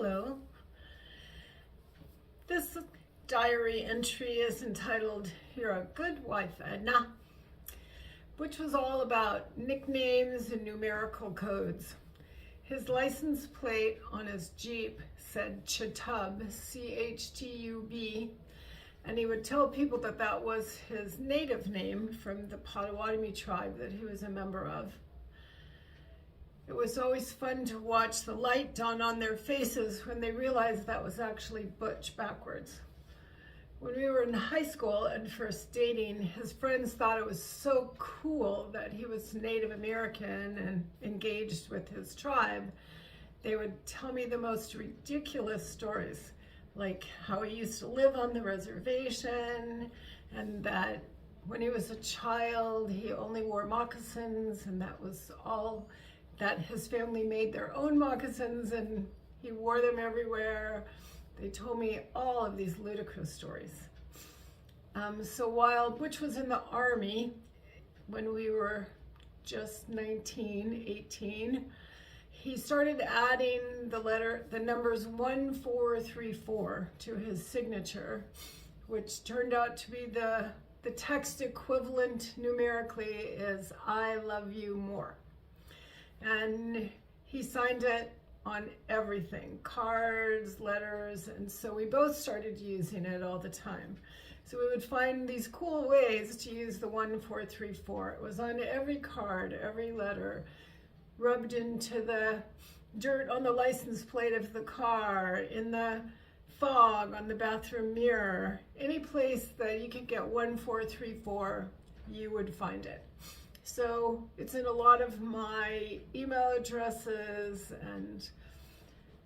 Hello. This diary entry is entitled, "You're a Good Wife, Edna," which was all about nicknames and numerical codes. His license plate on his Jeep said Chatub, C-H-T-U-B, and he would tell people that that was his native name from the Potawatomi tribe that he was a member of. It was always fun to watch the light dawn on their faces when they realized that was actually Butch backwards. When we were in high school and first dating, his friends thought it was so cool that he was Native American and engaged with his tribe. They would tell me the most ridiculous stories, like how he used to live on the reservation and that when he was a child, he only wore moccasins, and that was all, that his family made their own moccasins and he wore them everywhere. They told me all of these ludicrous stories. So while Butch was in the Army, when we were just 19, 18, he started adding the numbers 1434 to his signature, which turned out to be the text equivalent numerically is "I love you more." And he signed it on everything, cards, letters, and so we both started using it all the time. So we would find these cool ways to use the 1434. It was on every card, every letter, rubbed into the dirt on the license plate of the car, in the fog on the bathroom mirror. Any place that you could get 1434, you would find it. So it's in a lot of my email addresses and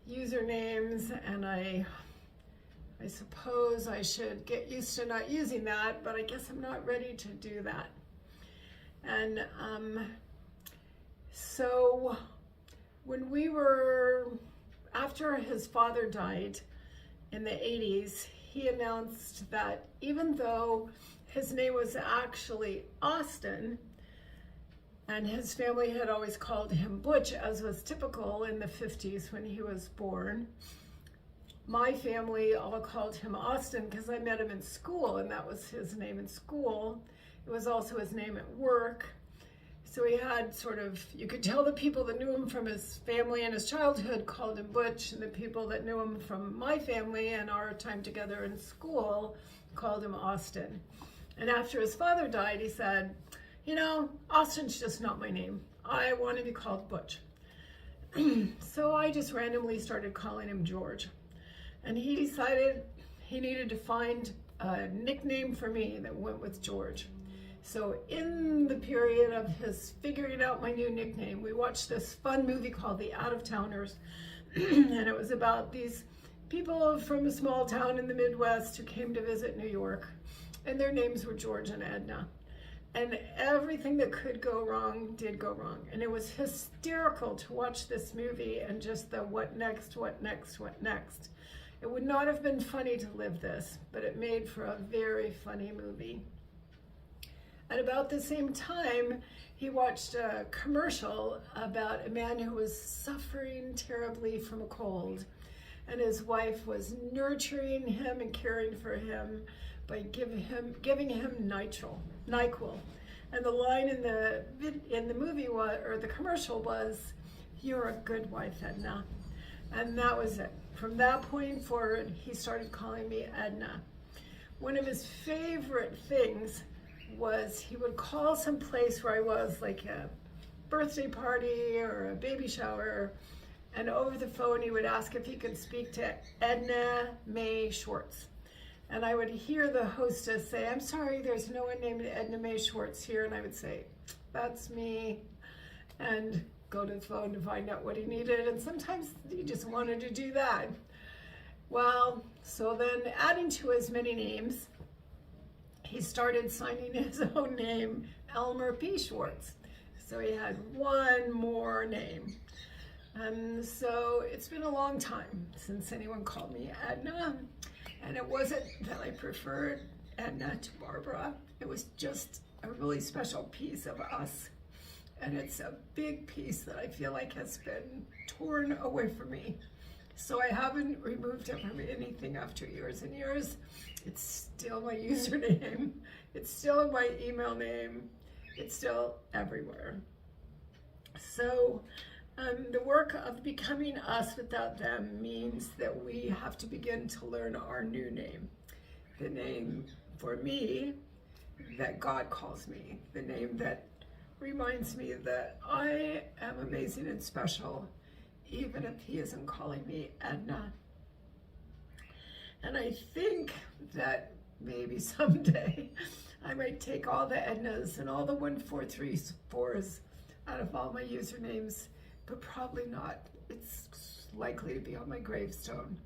usernames, and I suppose I should get used to not using that, but I guess I'm not ready to do that. And so when we were, after his father died in the 80s, he announced that even though his name was actually Austin, and his family had always called him Butch, as was typical in the 50s when he was born, my family all called him Austin because I met him in school, and that was his name in school. It was also his name at work. So he had sort of, you could tell the people that knew him from his family and his childhood called him Butch, and the people that knew him from my family and our time together in school called him Austin. And after his father died, he said, "You know, Austin's just not my name. I want to be called Butch." So I just randomly started calling him George. And he decided he needed to find a nickname for me that went with George. So in the period of his figuring out my new nickname, we watched this fun movie called The Out-of-Towners. And it was about these people from a small town in the Midwest who came to visit New York. And their names were George and Edna. And everything that could go wrong did go wrong. And it was hysterical to watch this movie and just the what next, what next, what next. It would not have been funny to live this, but it made for a very funny movie. At about the same time, he watched a commercial about a man who was suffering terribly from a cold. And his wife was nurturing him and caring for him by giving him NyQuil. And the line in the movie was, or the commercial was, "You're a good wife, Edna." And that was it. From that point forward, he started calling me Edna. One of his favorite things was he would call some place where I was, like a birthday party or a baby shower, and over the phone he would ask if he could speak to Edna Mae Schwartz. And I would hear the hostess say, "I'm sorry, there's no one named Edna Mae Schwartz here." And I would say, "That's me," and go to the phone to find out what he needed. And sometimes he just wanted to do that. Well, so then adding to his many names, he started signing his own name, Elmer P. Schwartz. So he had one more name. And so it's been a long time since anyone called me Edna. And it wasn't that I preferred Edna to Barbara. It was just a really special piece of us. And it's a big piece that I feel like has been torn away from me. So I haven't removed it from anything after years and years. It's still my username. It's still my email name. It's still everywhere. So the work of becoming us without them means that we have to begin to learn our new name. The name for me that God calls me. The name that reminds me that I am amazing and special, even if he isn't calling me Edna. And I think that maybe someday I might take all the Ednas and all the 1434s out of all my usernames, but probably not. It's likely to be on my gravestone.